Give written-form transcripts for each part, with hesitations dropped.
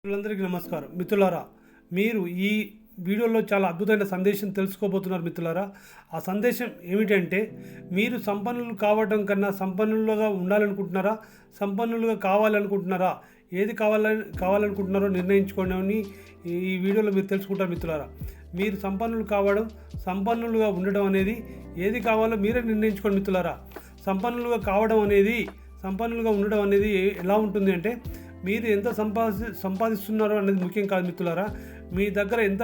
మిత్రులందరికీ నమస్కారం. మిత్రులారా, మీరు ఈ వీడియోలో చాలా అద్భుతమైన సందేశం తెలుసుకోబోతున్నారు మిత్రులారా. ఆ సందేశం ఏమిటంటే, మీరు సంపన్నులు కావడం కన్నా సంపన్నులుగా ఉండాలనుకుంటున్నారా, సంపన్నులుగా కావాలనుకుంటున్నారా, ఏది కావాలనుకుంటున్నారో నిర్ణయించుకోండి అని ఈ వీడియోలో మీరు తెలుసుకుంటారు మిత్రులారా. మీరు సంపన్నులు కావడం, సంపన్నులుగా ఉండడం అనేది ఏది కావాలో మీరే నిర్ణయించుకోండి మిత్రులారా. సంపన్నులుగా ఉండడం అనేది ఎలా ఉంటుంది అంటే, మీరు ఎంత సంపాదిస్తున్నారో అనేది ముఖ్యం కాదు మిత్రులారా. మీ దగ్గర ఎంత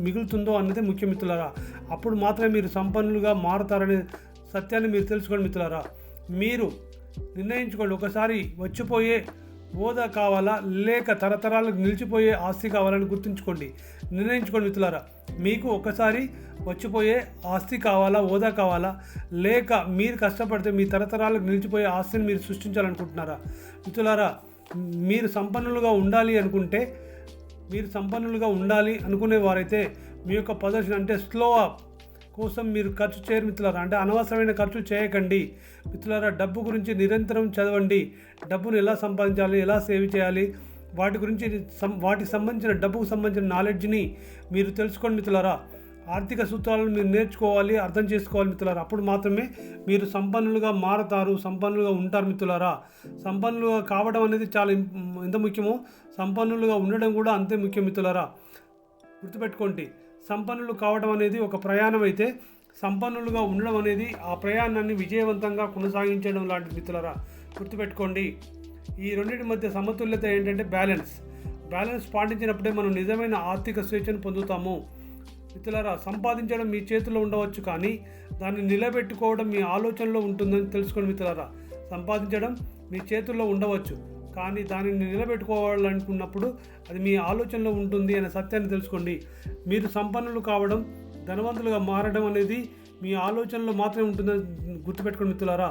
మిగులుతుందో అన్నది ముఖ్యం మిత్రులారా. అప్పుడు మాత్రమే మీరు సంపన్నులుగా మారుతారనే సత్యాన్ని మీరు తెలుసుకోండి మిత్రులారా. మీరు నిర్ణయించుకోండి, ఒకసారి వచ్చిపోయే హోదా కావాలా లేక తరతరాలకు నిలిచిపోయే ఆస్తి కావాలని గుర్తుంచుకోండి. నిర్ణయించుకోండి మిత్రులారా. మీకు ఒకసారి వచ్చిపోయే ఆస్తి కావాలా, హోదా కావాలా, లేక మీరు కష్టపడితే మీ తరతరాలకు నిలిచిపోయే ఆస్తిని మీరు సృష్టించాలనుకుంటున్నారా మిత్రులారా. మీరు సంపన్నులుగా ఉండాలి అనుకునే వారైతే మీ యొక్క పొజిషన్ అంటే స్లో అప్ కోసం మీరు ఖర్చు చేయరు మిత్రులారా. అంటే అనవసరమైన ఖర్చు చేయకండి మిత్రులారా. డబ్బు గురించి నిరంతరం చదవండి. డబ్బును ఎలా సంపాదించాలి, ఎలా సేవ్ చేయాలి, వాటికి సంబంధించిన డబ్బుకు సంబంధించిన నాలెడ్జ్ని మీరు తెలుసుకోండి మిత్రులారా. ఆర్థిక సూత్రాలను మీరు నేర్చుకోవాలి, అర్థం చేసుకోవాలి మిత్రులారా. అప్పుడు మాత్రమే మీరు సంపన్నులుగా మారతారు, సంపన్నులుగా ఉంటారు మిత్రులారా. సంపన్నులుగా కావడం అనేది చాలా ఎంత ముఖ్యమో సంపన్నులుగా ఉండడం కూడా అంతే ముఖ్యం మిత్రులారా. గుర్తుపెట్టుకోండి, సంపన్నులు కావడం అనేది ఒక ప్రయాణం అయితే, సంపన్నులుగా ఉండడం అనేది ఆ ప్రయాణాన్ని విజయవంతంగా కొనసాగించడం లాంటిది మిత్రులారా. గుర్తుపెట్టుకోండి, ఈ రెండింటి మధ్య సమతుల్యత ఏంటంటే బ్యాలెన్స్ పాటించినప్పుడే మనం నిజమైన ఆర్థిక స్వేచ్ఛను పొందుతాము మిత్రులారా. సంపాదించడం మీ చేతిలో ఉండవచ్చు, కానీ దాన్ని నిలబెట్టుకోవడం మీ ఆలోచనలో ఉంటుందని తెలుసుకోండి మిత్రులారా. సంపాదించడం మీ చేతుల్లో ఉండవచ్చు, కానీ దానిని నిలబెట్టుకోవాలనుకున్నప్పుడు అది మీ ఆలోచనలో ఉంటుంది అనే సత్యాన్ని తెలుసుకోండి. మీరు సంపన్నులు కావడం, ధనవంతులుగా మారడం అనేది మీ ఆలోచనలో మాత్రమే ఉంటుందని గుర్తుపెట్టుకోండి మిత్రులారా.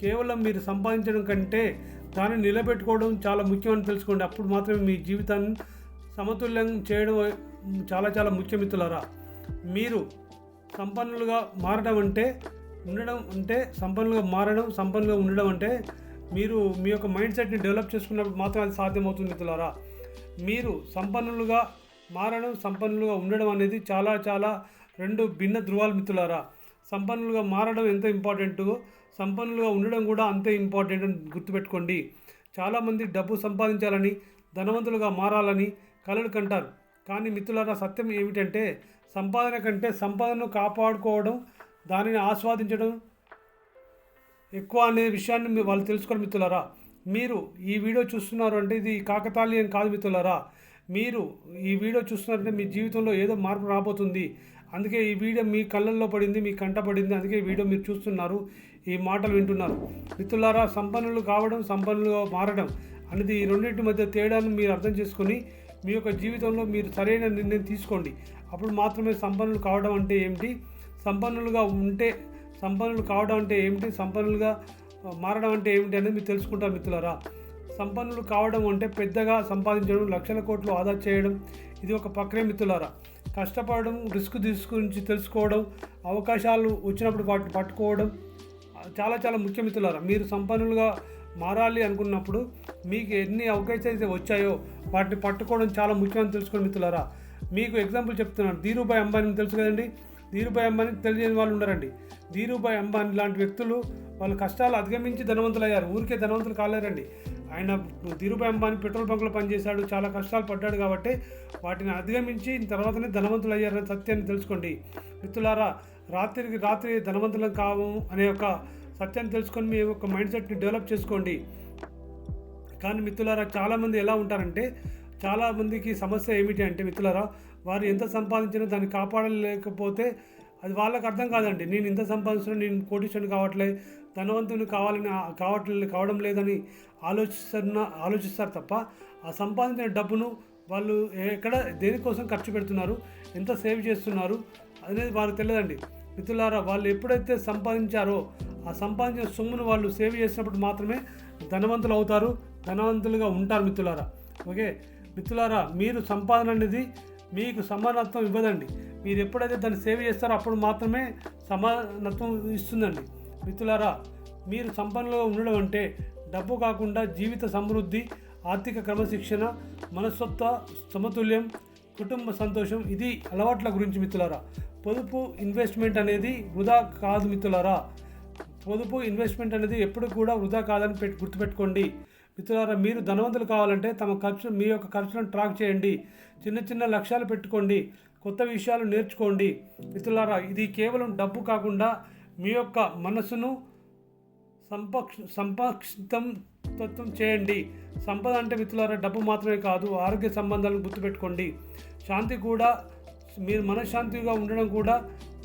కేవలం మీరు సంపాదించడం కంటే దాన్ని నిలబెట్టుకోవడం చాలా ముఖ్యమని తెలుసుకోండి. అప్పుడు మాత్రమే మీ జీవితాన్ని సమతుల్యం చేయడం చాలా చాలా ముఖ్యం మిత్రులారా. మీరు సంపన్నులుగా ఉండడం అంటే మీరు మీ యొక్క మైండ్ సెట్ని డెవలప్ చేసుకున్నప్పుడు మాత్రం అది సాధ్యమవుతుంది మిత్రులారా. మీరు సంపన్నులుగా మారడం, సంపన్నులుగా ఉండడం అనేది చాలా చాలా రెండు భిన్న ధృవాలు మిత్రులారా. సంపన్నులుగా మారడం ఎంత ఇంపార్టెంటో, సంపన్నులుగా ఉండడం కూడా అంతే ఇంపార్టెంట్ అని గుర్తుపెట్టుకోండి. చాలామంది డబ్బు సంపాదించాలని, ధనవంతులుగా మారాలని కలలు కంటారు. కానీ మిత్రులారా, సత్యం ఏమిటంటే, సంపాదన కంటే సంపాదనను కాపాడుకోవడం, దానిని ఆస్వాదించడం ఎక్కువ అనే విషయాన్ని వాళ్ళు తెలుసుకోరు మిత్రులారా. మీరు ఈ వీడియో చూస్తున్నారు అంటే ఇది కాకతాళీయం కాదు మిత్రులారా. మీరు ఈ వీడియో చూస్తున్నారంటే మీ జీవితంలో ఏదో మార్పు రాబోతుంది. అందుకే ఈ వీడియో మీ కళ్ళల్లో పడింది, మీ కంట పడింది. అందుకే ఈ వీడియో మీరు చూస్తున్నారు, ఈ మాటలు వింటున్నారు మిత్రులారా. సంపన్నులు కావడం, సంపన్నులుగా మారడం అనేది ఈ రెండింటి మధ్య తేడాను మీరు అర్థం చేసుకొని మీ యొక్క జీవితంలో మీరు సరైన నిర్ణయం తీసుకోండి. అప్పుడు మాత్రమే సంపన్నులు కావడం అంటే ఏమిటి, సంపన్నులు కావడం అంటే ఏమిటి, సంపన్నులుగా మారడం అంటే ఏమిటి అనేది మీరు తెలుసుకుంటారు మిత్రులారా. సంపన్నులు కావడం అంటే పెద్దగా సంపాదించడం, లక్షల కోట్లు ఆదా చేయడం, ఇది ఒక ప్రక్రియ మిత్రులారా. కష్టపడడం, రిస్క్ గురించి తెలుసుకోవడం, అవకాశాలు వచ్చినప్పుడు వాటిని పట్టుకోవడం చాలా చాలా ముఖ్య మిత్రులారా. మీరు సంపన్నులుగా మారాలి అనుకున్నప్పుడు మీకు ఎన్ని అవకాశాలు అయితే వచ్చాయో వాటిని పట్టుకోవడం చాలా ముఖ్యమని తెలుసుకోండి మిత్రులారా. మీకు ఎగ్జాంపుల్ చెప్తున్నాను, ధీరుభాయ్ అంబానీ తెలుసు కదండి. ధీరుభాయ్ అంబానీ తెలియని వాళ్ళు ఉండరండి. ధీరుభాయ్ అంబానీ లాంటి వ్యక్తులు వాళ్ళ కష్టాలు అధిగమించి ధనవంతులు అయ్యారు. ఊరికే ధనవంతులు కాలేరండి. ఆయన ధీరుభాయ్ అంబానీ పెట్రోల్ బంకులో పనిచేశాడు, చాలా కష్టాలు పడ్డాడు కాబట్టి వాటిని అధిగమించి తర్వాతనే ధనవంతులు అయ్యారనే సత్యాన్ని తెలుసుకోండి మిత్రులారా. రాత్రికి రాత్రి ధనవంతులం కావు అనే ఒక సత్యాన్ని తెలుసుకొని మీ యొక్క మైండ్ సెట్ని డెవలప్ చేసుకోండి. కానీ మిత్రులారా, చాలామంది ఎలా ఉంటారంటే, చాలామందికి సమస్య ఏమిటి అంటే మిత్రులారా, వారు ఎంత సంపాదించినా దాన్ని కాపాడలేకపోతే అది వాళ్ళకి అర్థం కాదండి. నేను ఇంత సంపాదించినా నేను కోటీశ్వరుని ధనవంతుని కావడం లేదని ఆలోచిస్తారు తప్ప ఆ సంపాదించిన డబ్బును వాళ్ళు దేనికోసం ఖర్చు పెడుతున్నారు, ఎంత సేవ్ చేస్తున్నారు అనేది వారికి తెలియదండి మిత్రులారా. వాళ్ళు ఎప్పుడైతే సంపాదించారో ఆ సంపాదించిన సొమ్మును వాళ్ళు సేవ్ చేసినప్పుడు మాత్రమే ధనవంతులు అవుతారు, ధనవంతులుగా ఉంటారు మిత్రులారా. ఓకే మిత్రులారా, మీరు సంపాదన అనేది మీకు సమానత్వం ఇవ్వదండి. మీరు ఎప్పుడైతే దాన్ని సేవ్ చేస్తారో అప్పుడు మాత్రమే సమానత్వం ఇస్తుందండి మిత్రులారా. మీరు సంపన్నులుగా ఉండడం అంటే డబ్బు కాకుండా జీవిత సమృద్ధి, ఆర్థిక క్రమశిక్షణ, మనస్తత్వ సమతుల్యం, కుటుంబ సంతోషం, ఇది అలవాట్ల గురించి మిత్రులారా. పొదుపు ఇన్వెస్ట్మెంట్ అనేది వృధా కాదు మిత్రులారా. పొదుపు ఇన్వెస్ట్మెంట్ అనేది ఎప్పుడు కూడా వృధా కాదని గుర్తుపెట్టుకోండి మిత్రులారా. మీరు ధనవంతులు కావాలంటే మీ యొక్క ఖర్చులను ట్రాక్ చేయండి, చిన్న చిన్న లక్ష్యాలు పెట్టుకోండి, కొత్త విషయాలు నేర్చుకోండి మిత్రులారా. ఇది కేవలం డబ్బు కాకుండా మీ యొక్క మనసును సంపక్షితం చేయండి. సంపద అంటే మిత్రులారా డబ్బు మాత్రమే కాదు, ఆరోగ్య సంబంధాలను గుర్తుపెట్టుకోండి. శాంతి కూడా, మీరు మనశ్శాంతిగా ఉండడం కూడా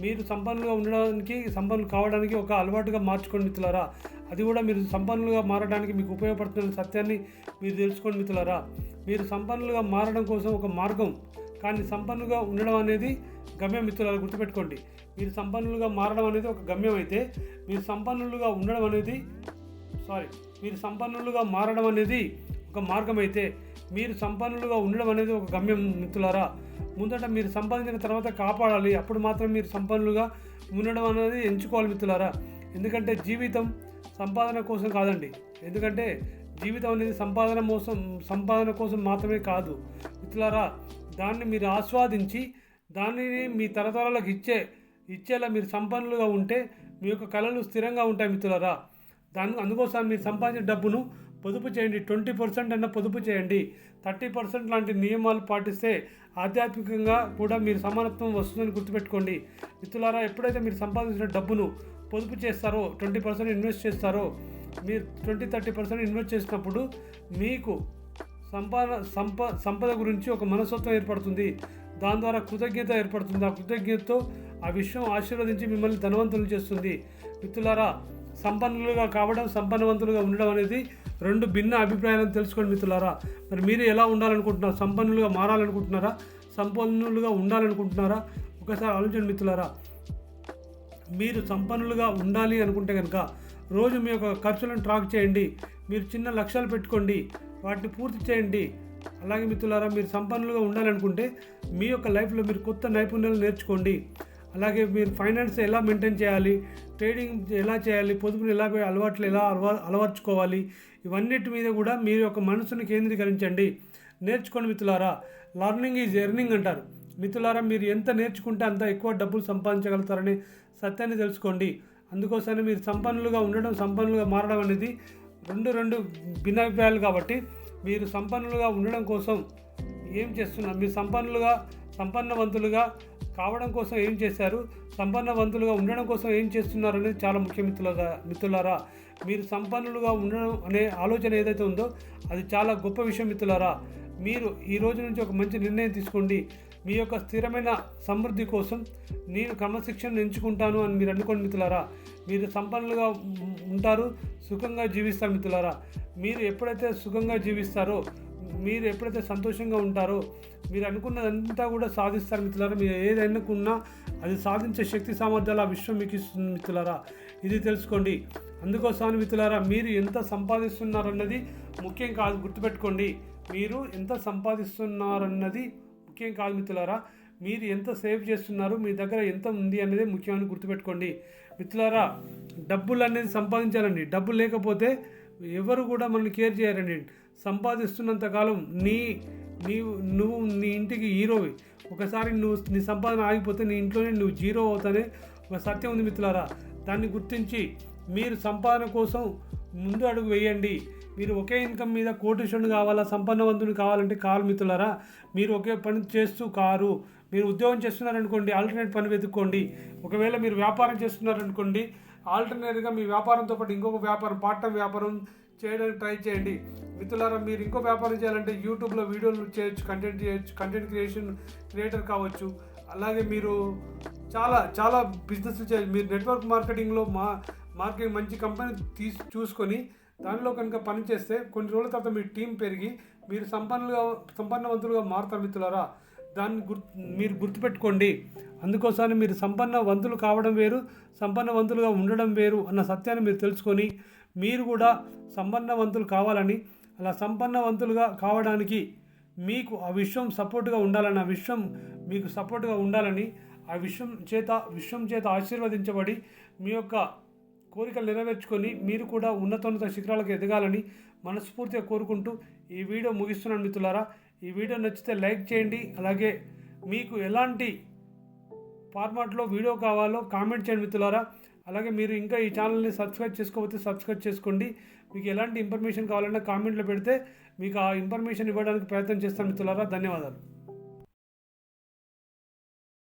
మీరు సంపన్నులు కావడానికి ఒక అలవాటుగా మార్చుకోండి మిత్రులారా. అది కూడా మీరు సంపన్నులుగా మారడానికి మీకు ఉపయోగపడుతున్న సత్యాన్ని మీరు తెలుసుకోండి మిత్రులారా. మీరు సంపన్నులుగా మారడం కోసం ఒక మార్గం, కానీ సంపన్నులుగా ఉండడం అనేది గమ్యం మిత్రులారా. గుర్తుపెట్టుకోండి, మీరు సంపన్నులుగా మారడం అనేది ఒక గమ్యం అయితే, మీరు సంపన్నులుగా మారడం అనేది ఒక మార్గం అయితే, మీరు సంపన్నులుగా ఉండడం అనేది ఒక గమ్యం మిత్రులారా. ముందట మీరు సంపాదించిన తర్వాత కాపాడాలి, అప్పుడు మాత్రం మీరు సంపన్నులుగా ఉండడం అనేది ఎంచుకోవాలి మిత్రులారా. ఎందుకంటే జీవితం సంపాదన కోసం కాదండి. ఎందుకంటే జీవితం అనేది సంపాదన కోసం మాత్రమే కాదు మిత్రులారా. దాన్ని మీరు ఆస్వాదించి దానిని మీ తరతరాలకు ఇచ్చేలా మీరు సంపన్నులుగా ఉంటే మీ యొక్క కళలు స్థిరంగా ఉంటాయి మిత్రులారా. అందుకోసం మీరు సంపాదించిన డబ్బును పొదుపు చేయండి. 20% అన్న పొదుపు చేయండి. 30% లాంటి నియమాలు పాటిస్తే ఆధ్యాత్మికంగా కూడా మీరు సమానత్వం వస్తుందని గుర్తుపెట్టుకోండి మిత్రులారా. ఎప్పుడైతే మీరు సంపాదించిన డబ్బును పొదుపు చేస్తారో, 20% ఇన్వెస్ట్ చేస్తారో, మీరు 20-30% ఇన్వెస్ట్ చేసినప్పుడు మీకు సంపద గురించి ఒక మనస్తత్వం ఏర్పడుతుంది. దాని ద్వారా కృతజ్ఞత ఏర్పడుతుంది. ఆ కృతజ్ఞతతో ఆ విశ్వం ఆశీర్వదించి మిమ్మల్ని ధనవంతులు చేస్తుంది మిత్రులారా. సంపన్నులుగా కావడం, సంపన్నవంతులుగా ఉండడం అనేది రెండు భిన్న అభిప్రాయాలను తెలుసుకోండి మిత్రులారా. మరి మీరు ఎలా ఉండాలనుకుంటున్నారు? సంపన్నులుగా మారాలనుకుంటున్నారా? సంపన్నులుగా ఉండాలనుకుంటున్నారా? ఒకసారి ఆలోచించండి మిత్రులారా. మీరు సంపన్నులుగా ఉండాలి అనుకుంటే కనుక రోజు మీ యొక్క ఖర్చులను ట్రాక్ చేయండి. మీరు చిన్న లక్ష్యాలు పెట్టుకోండి, వాటిని పూర్తి చేయండి. అలాగే మిత్రులారా, మీరు సంపన్నులుగా ఉండాలనుకుంటే మీ యొక్క లైఫ్లో మీరు కొత్త నైపుణ్యాలు నేర్చుకోండి. అలాగే మీరు ఫైనాన్స్ ఎలా మెయింటైన్ చేయాలి, ట్రేడింగ్ ఎలా చేయాలి, పొదుపుని అలవాట్లు ఎలా అలవర్చుకోవాలి, ఇవన్నిటి మీద కూడా మీరు యొక్క మనసును కేంద్రీకరించండి, నేర్చుకోండి మిత్రులారా. లర్నింగ్ ఈజ్ ఎర్నింగ్ అంటారు మిత్రులారా. మీరు ఎంత నేర్చుకుంటే అంత ఎక్కువ డబ్బులు సంపాదించగలుగుతారనే సత్యాన్ని తెలుసుకోండి. అందుకోసమే మీరు సంపన్నులుగా ఉండడం, సంపన్నులుగా మారడం అనేది రెండు భిన్నాభిప్రాయాలు. కాబట్టి మీరు సంపన్నులుగా ఉండడం కోసం ఏం చేస్తున్నారు, మీరు సంపన్నవంతులుగా కావడం కోసం ఏం చేశారు, సంపన్నవంతులుగా ఉండడం కోసం ఏం చేస్తున్నారు అనేది చాలా ముఖ్య మిత్రులారా. మీరు సంపన్నులుగా ఉండడం అనే ఆలోచన ఏదైతే ఉందో అది చాలా గొప్ప విషయం మిత్రులారా. మీరు ఈ రోజు నుంచి ఒక మంచి నిర్ణయం తీసుకోండి. మీ యొక్క స్థిరమైన సమృద్ధి కోసం నేను క్రమశిక్షణ ఎంచుకుంటాను అని మీరు అనుకోండి మిత్రులారా. మీరు సంపన్నులుగా ఉంటారు, సుఖంగా జీవిస్తారు మిత్రులారా. మీరు ఎప్పుడైతే సుఖంగా జీవిస్తారో, మీరు ఎప్పుడైతే సంతోషంగా ఉంటారో, మీరు అనుకున్నదంతా కూడా సాధిస్తారు మిత్రులారా. మీరు ఏదైనాకున్నా అది సాధించే శక్తి సామర్థ్యాలు ఆ విశ్వం మీకు ఇస్తుంది మిత్రులారా. ఇది తెలుసుకోండి. అందుకోసం మిత్రులారా, మీరు ఎంత సంపాదిస్తున్నారన్నది ముఖ్యం కాదు, గుర్తుపెట్టుకోండి. మీరు ఎంత సంపాదిస్తున్నారన్నది ముఖ్యం కాదు మిత్రులారా. మీరు ఎంత సేవ్ చేస్తున్నారు, మీ దగ్గర ఎంత ఉంది అనేది ముఖ్యమని గుర్తుపెట్టుకోండి మిత్రులారా. డబ్బులు అనేది సంపాదించాలండి. డబ్బు లేకపోతే ఎవరు కూడా మనల్ని కేర్ చేయరండి. సంపాదిస్తున్నంతకాలం నువ్వు నీ ఇంటికి హీరోవి. ఒకసారి నీ సంపాదన ఆగిపోతే నీ ఇంట్లోనే నువ్వు జీరో అవుతానే ఒక సత్యం ఉంది మిత్రులారా. దాన్ని గుర్తించి మీరు సంపాదన కోసం ముందు అడుగు వేయండి. మీరు ఒకే ఇన్కమ్ మీద కోటీశ్వరుడు కావాలా, సంపన్నవంతుడు కావాలంటే కాదు మిత్రులారా. మీరు ఒకే పని చేస్తూ కారు. మీరు ఉద్యోగం చేస్తున్నారనుకోండి, ఆల్టర్నేట్ పని వెతుక్కోండి. ఒకవేళ మీరు వ్యాపారం చేస్తున్నారనుకోండి, ఆల్టర్నేట్గా మీ వ్యాపారంతో పాటు ఇంకొక వ్యాపారం, పార్ట్ టైం వ్యాపారం చేయడానికి ట్రై చేయండి మిత్రులారా. మీరు ఇంకో వ్యాపారం చేయాలంటే యూట్యూబ్లో వీడియోలు చేయొచ్చు, కంటెంట్ క్రియేటర్ కావచ్చు. అలాగే మీరు చాలా బిజినెస్లు చేయొచ్చు. మీరు నెట్వర్క్ మార్కెటింగ్లో మార్కెటింగ్ మంచి కంపెనీ చూసుకొని దానిలో కనుక పని చేస్తే కొన్ని రోజుల తర్వాత మీ టీం పెరిగి మీరు సంపన్నవంతులుగా మారుతారు మిత్రులారా. దాన్ని మీరు గుర్తుపెట్టుకోండి. అందుకోసమే మీరు సంపన్నవంతులు కావడం వేరు, సంపన్నవంతులుగా ఉండడం వేరు అన్న సత్యాన్ని మీరు తెలుసుకొని మీరు కూడా సంపన్నవంతులు కావాలని, అలా సంపన్నవంతులుగా కావడానికి మీకు ఆ విశ్వం సపోర్ట్గా ఉండాలని, ఆ విశ్వం మీకు సపోర్ట్గా ఉండాలని, ఆ విశ్వం చేత ఆశీర్వదించబడి మీ యొక్క కోరికలు నెరవేర్చుకొని మీరు కూడా ఉన్నతోన్నత శిఖరాలకు ఎదగాలని మనస్ఫూర్తిగా కోరుకుంటూ ఈ వీడియో ముగిస్తున్నాను మిత్రులారా. ఈ వీడియో నచ్చితే లైక్ చేయండి. అలాగే మీకు ఎలాంటి ఫార్మాట్లో వీడియో కావాలో కామెంట్ చేయండి మిత్రులారా. అలాగే మీరు ఇంకా ఈ ఛానల్ని సబ్స్క్రైబ్ చేసుకోకపోతే సబ్స్క్రైబ్ చేసుకోండి. మీకు ఎలాంటి ఇన్ఫర్మేషన్ కావాలన్నా కామెంట్లో పెడితే మీకు ఆ ఇన్ఫర్మేషన్ ఇవ్వడానికి ప్రయత్నం చేస్తాను మిత్రులారా. ధన్యవాదాలు.